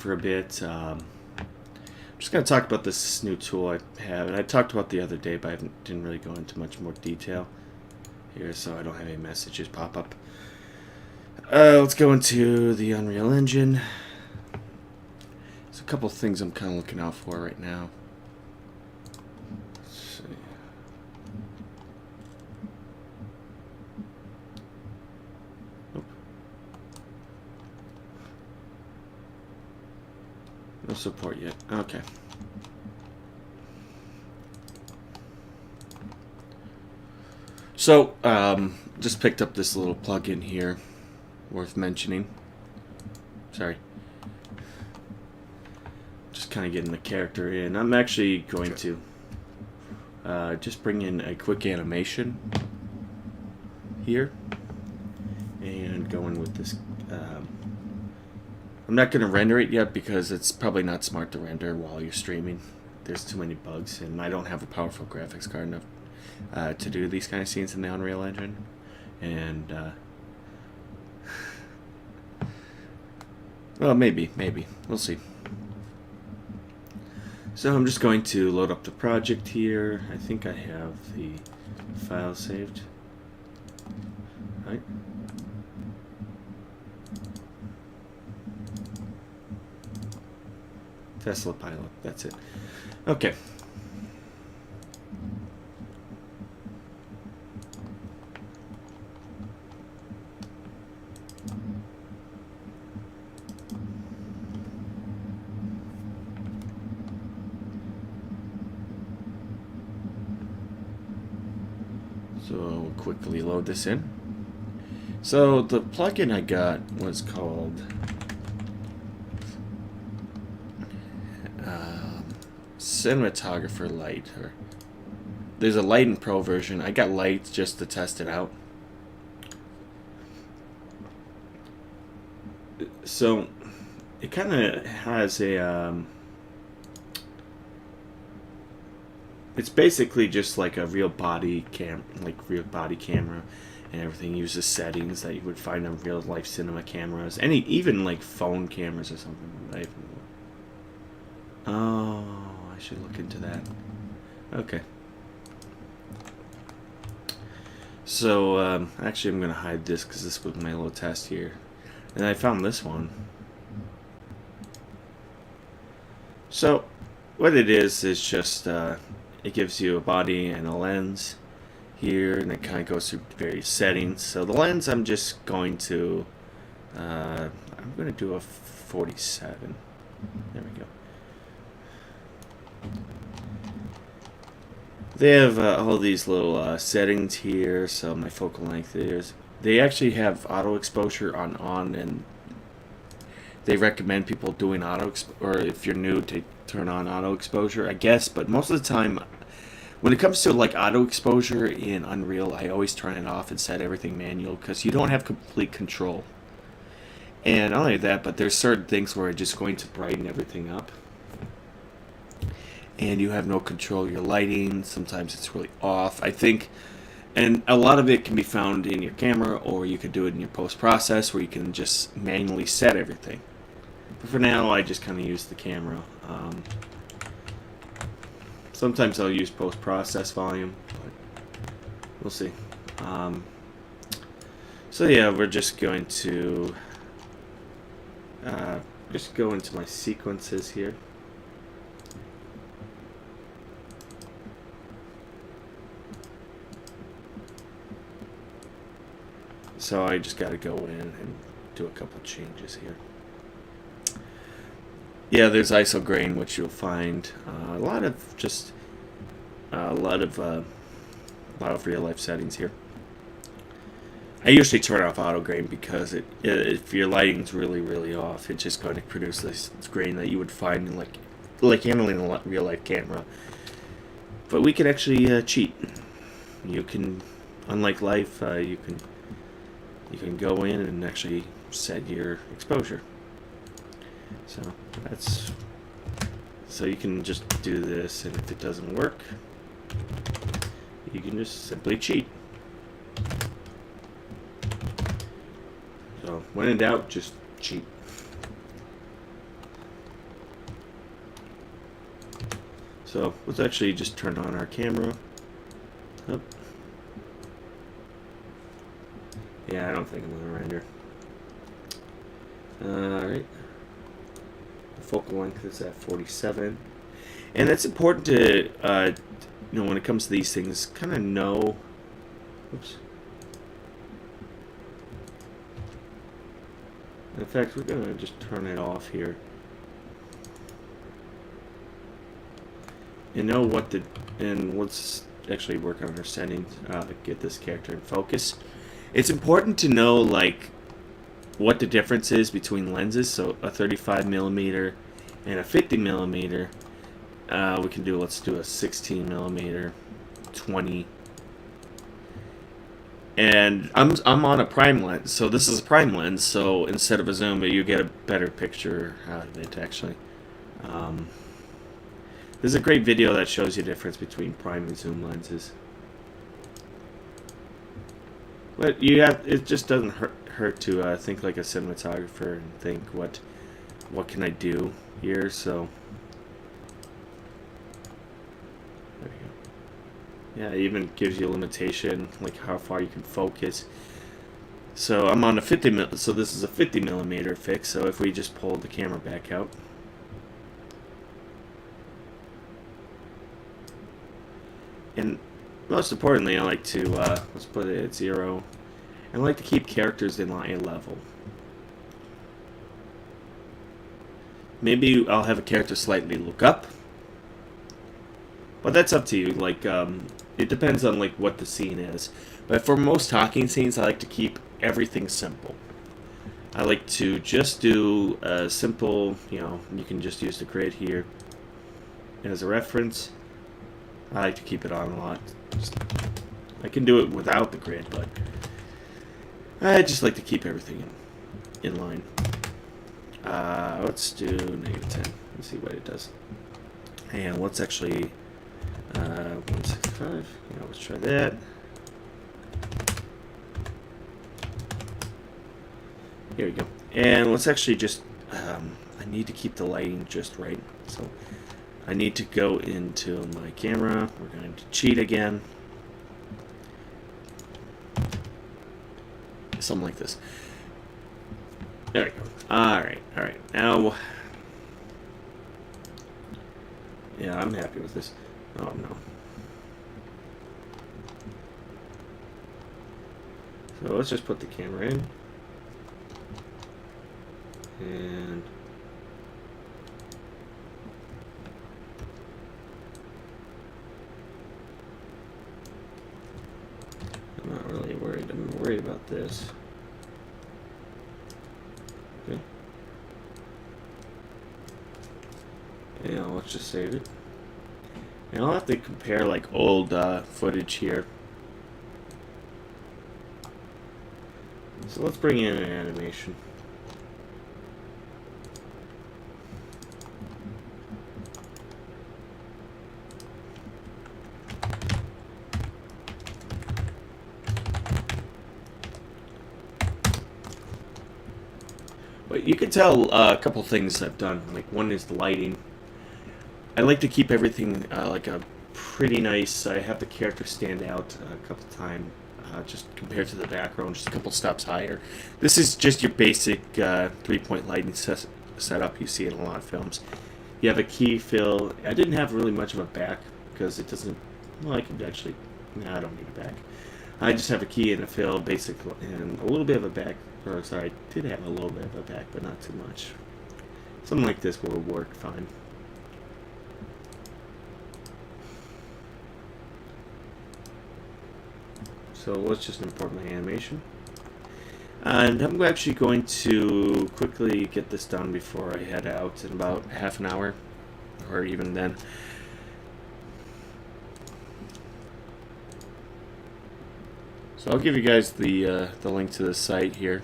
for a bit. I'm just going to talk about this new tool I have, and I talked about the other day, but I didn't really go into much more detail here, so I don't have any messages pop up. Let's go into the Unreal Engine. There's a couple things I'm kind of looking out for right now. Let's see. Nope. No support yet. Okay. So, just picked up this little plugin here, worth mentioning. Sorry. Just kind of getting the character in. I'm actually going to just bring in a quick animation here and go in with this. I'm not going to render it yet because it's probably not smart to render while you're streaming. There's too many bugs, and I don't have a powerful graphics card enough to do these kind of scenes in the Unreal Engine. And well, maybe we'll see. So I'm just going to load up the project here. I think I have the file saved. Right. Tesla pilot, that's it. Okay. So we'll quickly load this in. So the plugin I got was called Cinematographer Lite. There's a Lite and Pro version. I got Lite just to test it out. So it kind of has a it's basically just like a real body camera and everything. Uses settings that you would find on real life cinema cameras, even like phone cameras or something. Oh, I should look into that. Okay. So actually I'm gonna hide this because this was my little test here, and I found this one. So what it is just it gives you a body and a lens here, and it kind of goes through various settings. So the lens, I'm just going to do a 47. There we go. They have all these little settings here. So my focal length is. They actually have auto exposure on, and they recommend people doing or if you're new, to turn on auto exposure, I guess. But most of the time, when it comes to like auto exposure in Unreal, I always turn it off and set everything manual because you don't have complete control. And not only that, but there's certain things where it's just going to brighten everything up, and you have no control. Your lighting, sometimes it's really off, I think. And a lot of it can be found in your camera, or you could do it in your post-process where you can just manually set everything. But for now, I just kind of use the camera. Sometimes I'll use post-process volume, but we'll see. So yeah, we're just going to just go into my sequences here. So I just got to go in and do a couple changes here. Yeah, there's ISO grain, which you'll find a lot of real life settings here. I usually turn off auto grain because if your lighting's really off, it's just going to produce this grain that you would find in like handling a real life camera. But we can actually cheat. You can, unlike life, you can go in and actually set your exposure. So you can just do this, and if it doesn't work, you can just simply cheat. So when in doubt, just cheat. So let's actually just turn on our camera. Oh. Yeah, I don't think I'm going to render. Alright. Focal length is at 47. And that's important to, you know, when it comes to these things, kind of know. Oops. In fact, we're going to just turn it off here. And know what the, and let's actually work on our settings to get this character in focus. It's important to know, like, what the difference is between lenses. So a 35mm and a 50mm. We can do, let's do a 16mm, 20. And I'm on a prime lens, so this is a prime lens. So instead of a zoom, but you get a better picture out of it actually. There's a great video that shows you the difference between prime and zoom lenses. But you have, it just doesn't hurt to think like a cinematographer and think what can I do here. So there you go. Yeah, it even gives you a limitation like how far you can focus. So I'm on a 50mm, so this is a 50mm fix. So if we just pull the camera back out, and most importantly, I like to let's put it at 0. I like to keep characters in eye level. Maybe I'll have a character slightly look up, but that's up to you. Like, it depends on like what the scene is. But for most talking scenes, I like to keep everything simple. I like to just do a simple, you know, you can just use the grid here as a reference. I like to keep it on a lot. I can do it without the grid, but I just like to keep everything in line. Let's do -10. Let's see what it does. And let's actually 165. Yeah, let's try that. Here we go. And let's actually just I need to keep the lighting just right. So I need to go into my camera. We're going to cheat again. Something like this. There we go. Alright, alright. Now, yeah, I'm happy with this. Oh, no. So let's just put the camera in. And I'm not really worried. I'm worried about this. Okay. Yeah, let's just save it. And I'll have to compare like old footage here. So let's bring in an animation. But you can tell a couple things I've done. Like one is the lighting. I like to keep everything like a pretty nice. I have the character stand out a couple times, just compared to the background, just a couple steps higher. This is just your basic 3-point lighting setup you see in a lot of films. You have a key fill. I didn't have really much of a back because it doesn't. Well, I can actually. No, I don't need a back. I just have a key and a fill, basic, and a little bit of a back. Or sorry, I did have a little bit of a back, but not too much. Something like this will work fine. So let's just import my animation. And I'm actually going to quickly get this done before I head out in about half an hour, or even then. So I'll give you guys the link to the site here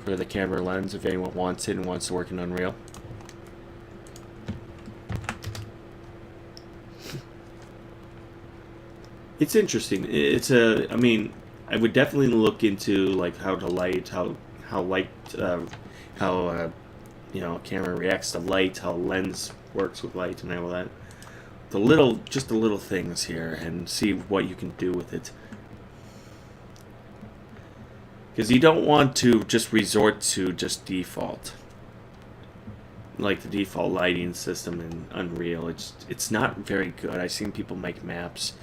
for the camera lens if anyone wants it and wants to work in Unreal. It's interesting. It's a. I mean, I would definitely look into like how to light, how you know, a camera reacts to light, how a lens works with light, and all that. just the little things here and see what you can do with it. Because you don't want to just resort to just default, like the default lighting system in Unreal. It's not very good. I've seen people make maps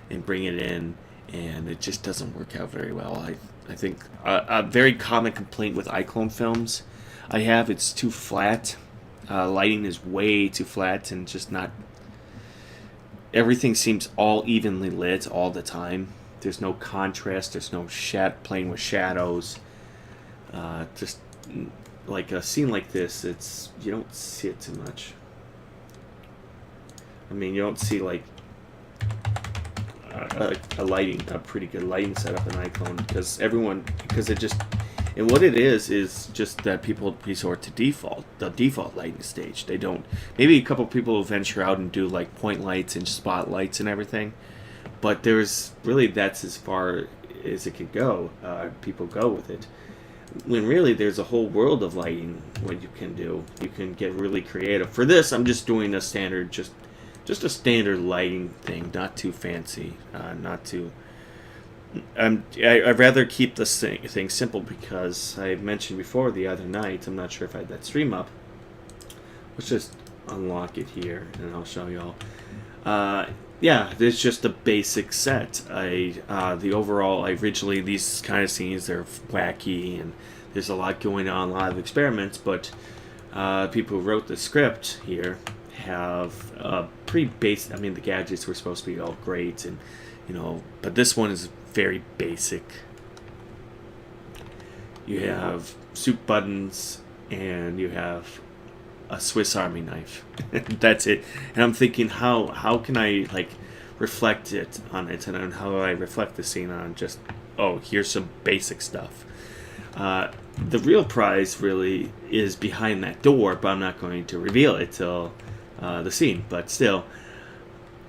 and bring it in, and it just doesn't work out very well. I think a very common complaint with iClone films I have, it's too flat. Lighting is way too flat and just not... Everything seems all evenly lit all the time. There's no contrast. There's no playing with shadows. Just like a scene like this, you don't see it too much. I mean, you don't see like a pretty good lighting setup in iClone because it just, and what it is just that people resort to the default lighting stage. They don't. Maybe a couple people will venture out and do like point lights and spotlights and everything. But that's as far as it could go. People go with it. When really there's a whole world of lighting what you can do. You can get really creative. For this, I'm just doing a standard, just a standard lighting thing, not too fancy, not too. I'd rather keep this thing simple because I mentioned before the other night. I'm not sure if I had that stream up. Let's just unlock it here, and I'll show you all. Yeah, it's just a basic set. Originally these kind of scenes, they're wacky and there's a lot going on, a lot of experiments, but people who wrote the script here have pretty basic. I mean, the gadgets were supposed to be all great, and but this one is very basic. You have soup buttons and you have a Swiss Army knife. That's it. And I'm thinking, how can I like reflect it on it, and how do I reflect the scene on just, oh, here's some basic stuff. The real prize really is behind that door, but I'm not going to reveal it till the scene. But still,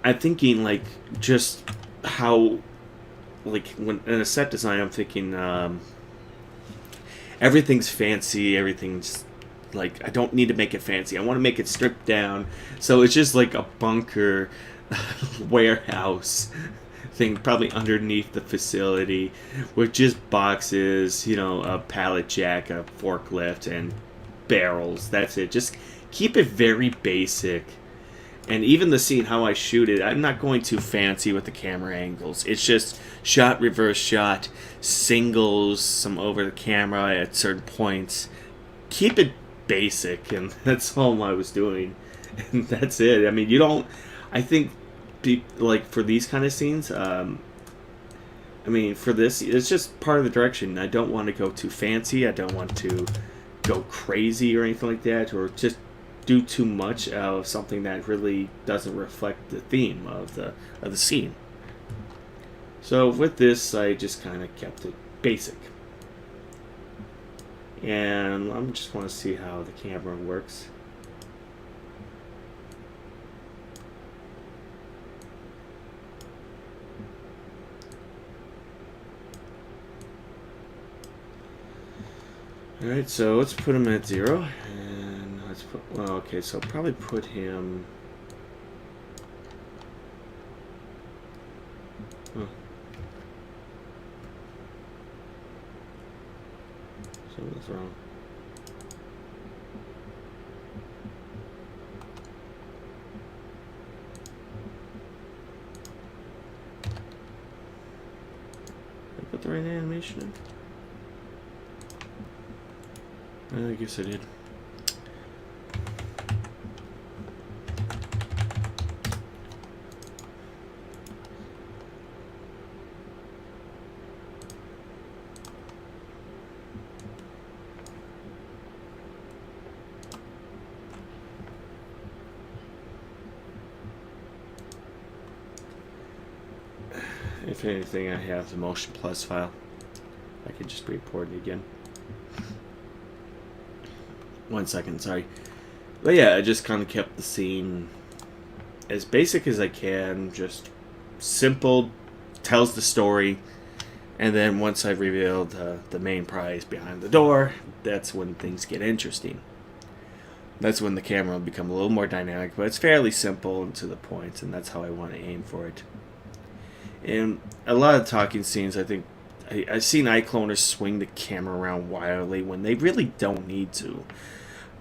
I'm thinking like just how, like when in a set design, I'm thinking everything's fancy, everything's like, I don't need to make it fancy. I want to make it stripped down. So it's just like a bunker warehouse thing, probably underneath the facility, with just boxes, a pallet jack, a forklift, and barrels. That's it. Just keep it very basic. And even the scene, how I shoot it, I'm not going too fancy with the camera angles. It's just shot, reverse shot, singles, some over the camera at certain points. Keep it basic, and that's all I was doing, and that's it. I mean, I think like for these kind of scenes, I mean, for this, it's just part of the direction. I don't want to go too fancy. I don't want to go crazy or anything like that, or just do too much of something that really doesn't reflect the theme of the scene. So with this, I just kind of kept it basic. And I just want to see how the camera works. Alright, so let's put him at 0. And let's put, well, okay, so I'll probably put him... Huh. Something's wrong. Did I put the right animation in? I guess I did. If anything, I have the Motion Plus file. I can just re-import it again. 1 second, sorry. But yeah, I just kind of kept the scene as basic as I can, just simple, tells the story, and then once I revealed the main prize behind the door, that's when things get interesting. That's when the camera will become a little more dynamic, but it's fairly simple and to the point, and that's how I want to aim for it. And a lot of talking scenes, I think, I've seen iCloners swing the camera around wildly when they really don't need to.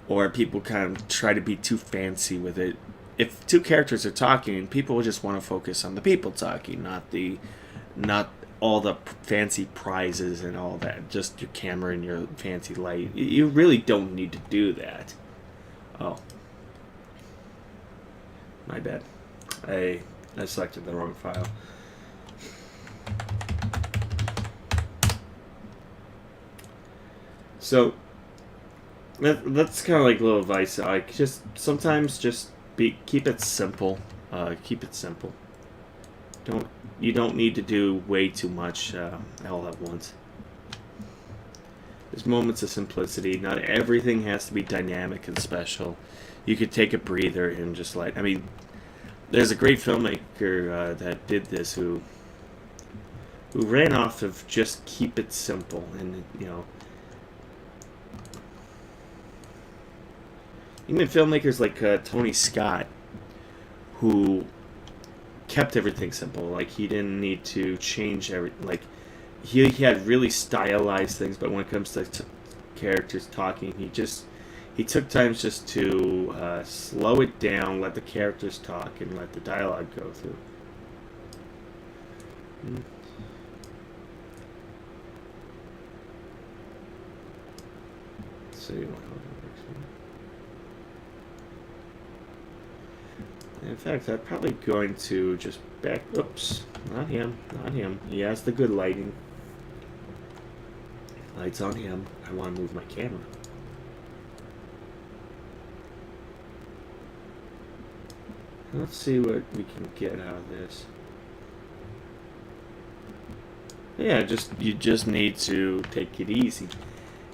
Or people kind of try to be too fancy with it. If two characters are talking, people just want to focus on the people talking, not all the fancy prizes and all that. Just your camera and your fancy light. You really don't need to do that. Oh. My bad. I selected the wrong file. So that's kind of like a little advice. Like just sometimes just keep it simple. Keep it simple. You don't need to do way too much all at once. There's moments of simplicity. Not everything has to be dynamic and special. You could take a breather and just like, I mean, there's a great filmmaker that did this who ran off of just keep it simple, and even filmmakers like Tony Scott, who kept everything simple. Like he didn't need to change like he had really stylized things, but when it comes to characters talking, he took times just to slow it down, let the characters talk, and let the dialogue go through. So you want in fact, I'm probably going to just back. Oops, not him. He has the good lighting. Lights on him. I want to move my camera. Let's see what we can get out of this. Yeah, you just need to take it easy,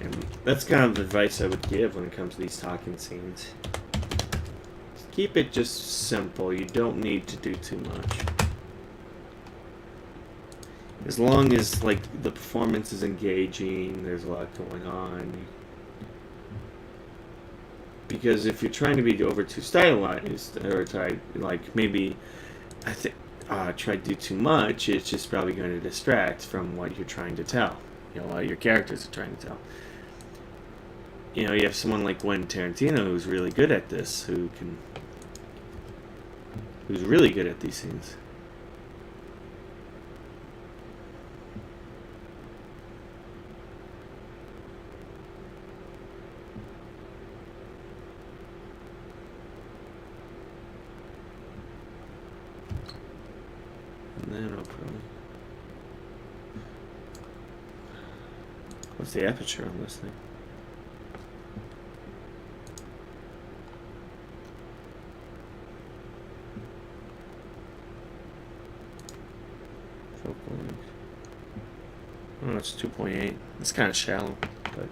and that's kind of the advice I would give when it comes to these talking scenes. Keep it just simple. You don't need to do too much. As long as like the performance is engaging, there's a lot going on. Because if you're trying to be over too stylized, or like maybe try to do too much, it's just probably going to distract from what you're trying to tell. What your characters are trying to tell. You have someone like Quentin Tarantino who's really good at this, who's really good at these scenes. And then I'll probably... What's the aperture on this thing? Oh, it's 2.8. It's kind of shallow, but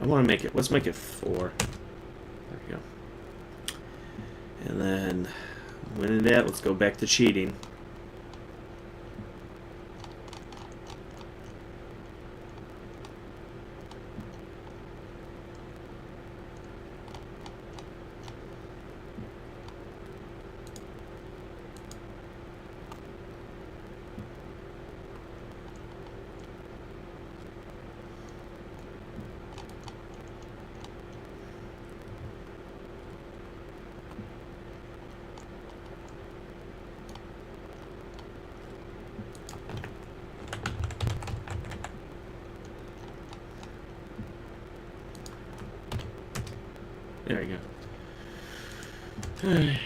I want to make it. Let's make it 4. There we go. And then, when in that, let's go back to cheating. There you go. And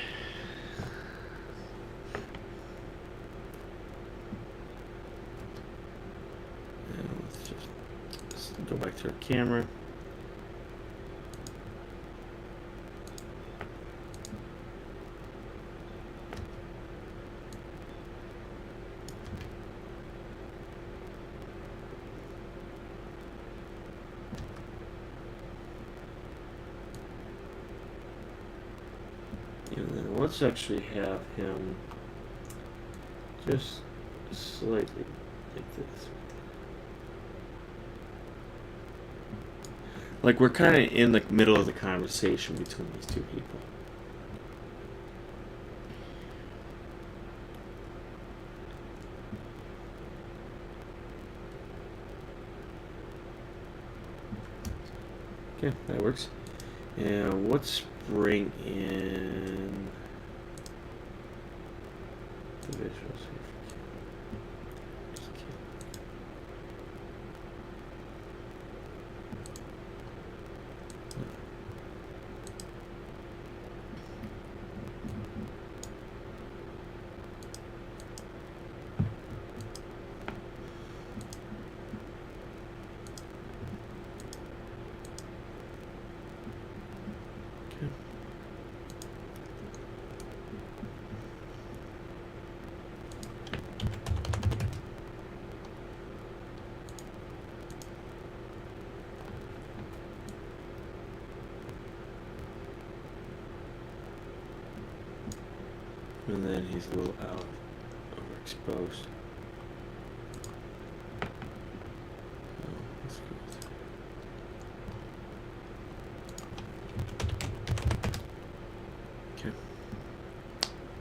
let's go back to our camera. And then let's actually have him just slightly like this. Like we're kind of in the middle of the conversation between these two people. Okay, that works. And let's bring in the visuals here. And then he's a little out overexposed. Let's go with that. Okay.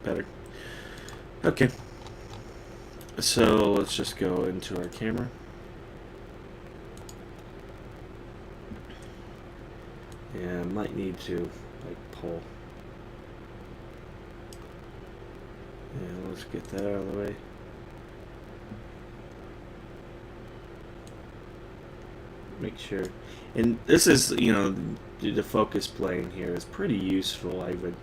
Better. Okay. So let's just go into our camera. Yeah, might need to like pull. Yeah, let's get that out of the way. Make sure. And this is, you know, the focus plane here is pretty useful. I would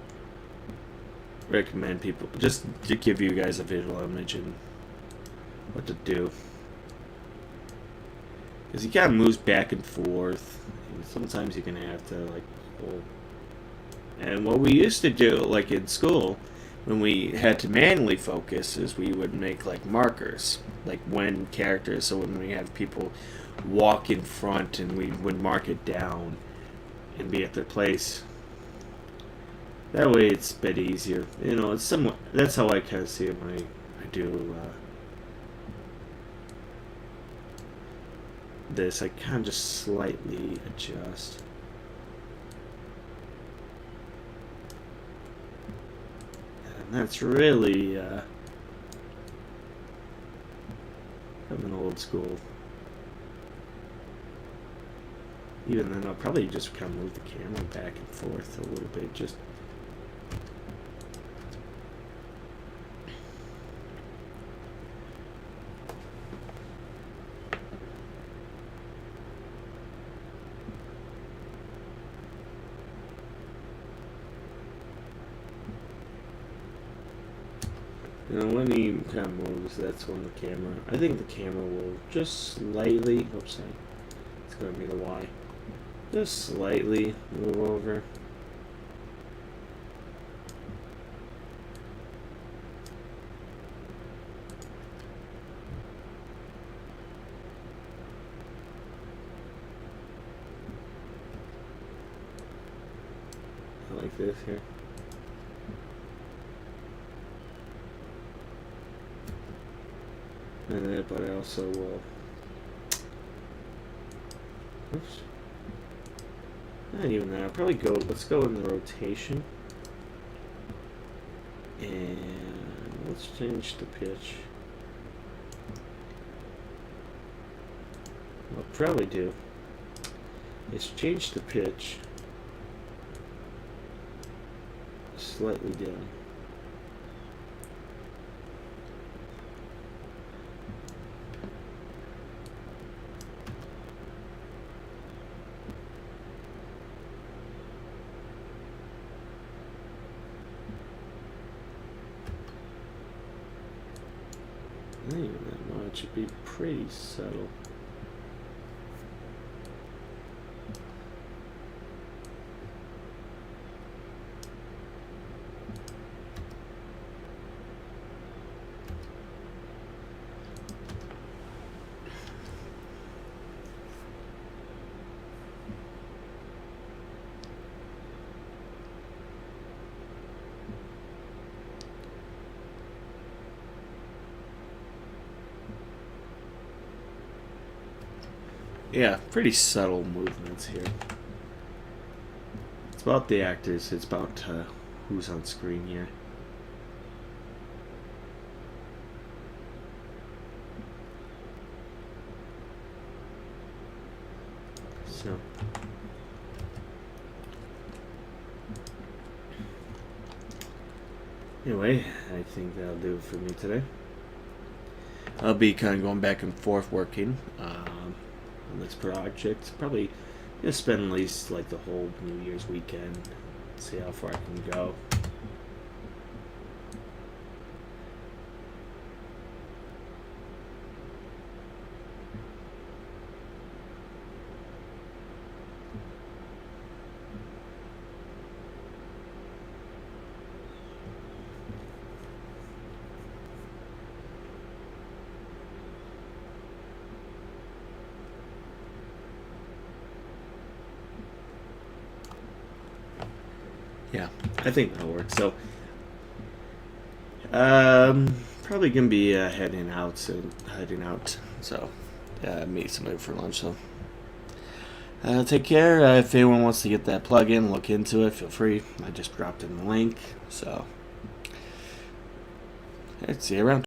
recommend people just to give you guys a visual image and what to do. Because he kind of moves back and forth. And sometimes you're going to have to, like, pull. And what we used to do, like in school, when we had to manually focus, is we would make like markers, like when characters, so when we have people walk in front and we would mark it down and be at their place. That way it's a bit easier. You know, it's somewhat, that's how I kind of see it when I do this. I kind of just slightly adjust. That's really I'm an old school. Even then, I'll probably just kind of move the camera back and forth a little bit. Just you know, when he kind of moves, that's when the camera. I think the camera will just slightly. Oops, sorry. It's going to be the Y. Just slightly move over. Like this here. And then, but I also will. Oops. Not even that. I'll probably go. Let's go in the rotation. And let's change the pitch. What I'll probably do is change the pitch slightly down. Not even that much. It'd be pretty subtle. yeah, pretty subtle movements here. It's about the actors. It's about who's on screen here. So. Anyway, I think that'll do it for me today. I'll be kind of going back and forth working on this project. Probably gonna spend at least like the whole New Year's weekend. See how far I can go. Yeah, I think that'll work. So, probably gonna be heading out soon. So, meet somebody for lunch. So, take care. If anyone wants to get that plug-in, look into it. Feel free. I just dropped in the link. So, see you around.